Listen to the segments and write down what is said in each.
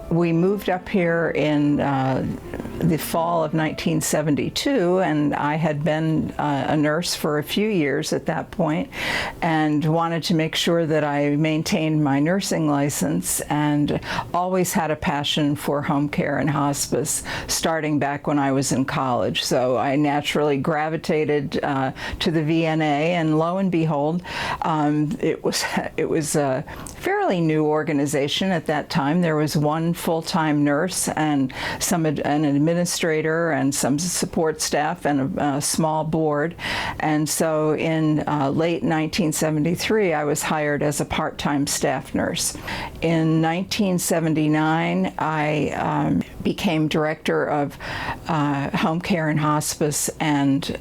We moved up here in the fall of 1972, and I had been a nurse for a few years at that point and wanted to make sure that I maintained my nursing license, and always had a passion for home care and hospice starting back when I was in college. So I naturally gravitated to the VNA, and lo and behold, it was a fairly new organization at that time. There was one full-time nurse and an administrator and some support staff and a small board. And so in late 1973, I was hired as a part-time staff nurse. In 1979, I became director of home care and hospice and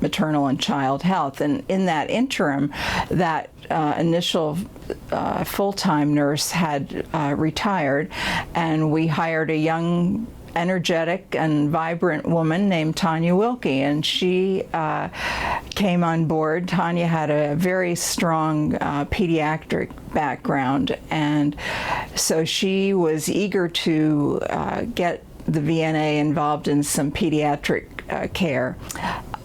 maternal and child health. And in that interim, that initial full-time nurse had retired, and we hired a young, energetic and vibrant woman named Tanya Wilkie, and she came on board. Tanya had a very strong pediatric background, and so she was eager to get the VNA involved in some pediatric care.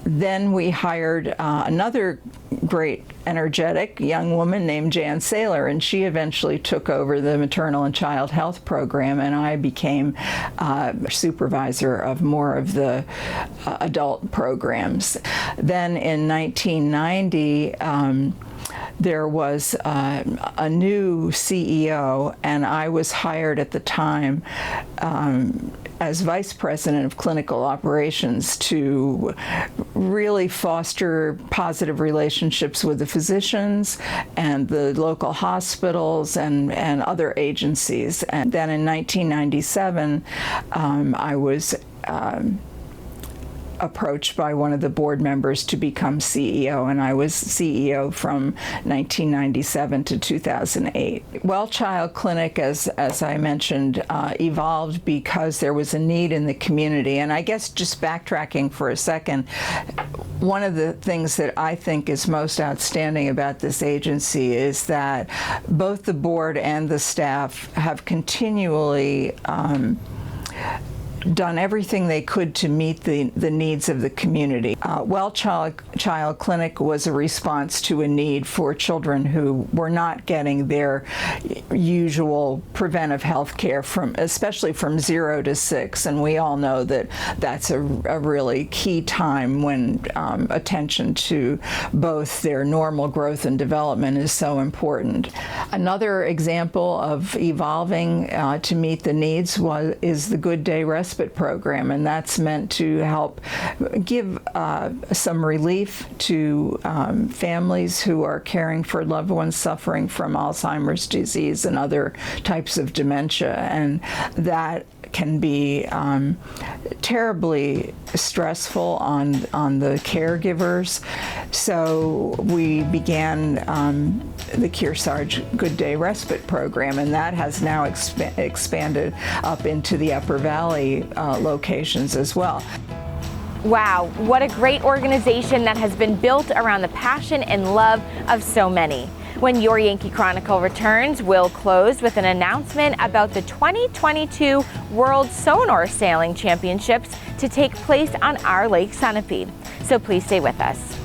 Then we hired another great, energetic young woman named Jan Saylor, and she eventually took over the maternal and child health program, and I became supervisor of more of the adult programs. Then in 1990, there was a new CEO, and I was hired at the time as vice president of clinical operations to really foster positive relationships with the physicians and the local hospitals and other agencies. And then in 1997, I was approached by one of the board members to become CEO, and I was CEO from 1997 to 2008. Well Child Clinic, as I mentioned, evolved because there was a need in the community. And I guess just backtracking for a second, one of the things that I think is most outstanding about this agency is that both the board and the staff have continually done everything they could to meet the needs of the community. Well Child Clinic was a response to a need for children who were not getting their usual preventive health care, especially from 0 to 6, and we all know that that's a really key time when attention to both their normal growth and development is so important. Another example of evolving to meet the needs is the Good Day Respite program, and that's meant to help give some relief to families who are caring for loved ones suffering from Alzheimer's disease and other types of dementia, and that can be terribly stressful on the caregivers. So we began the Kearsarge Good Day Respite program, and that has now expanded up into the Upper Valley locations as well. Wow, what a great organization that has been built around the passion and love of so many. When Your Yankee Chronicle returns, we'll close with an announcement about the 2022 World Sonar Sailing Championships to take place on our Lake Sunapee. So please stay with us.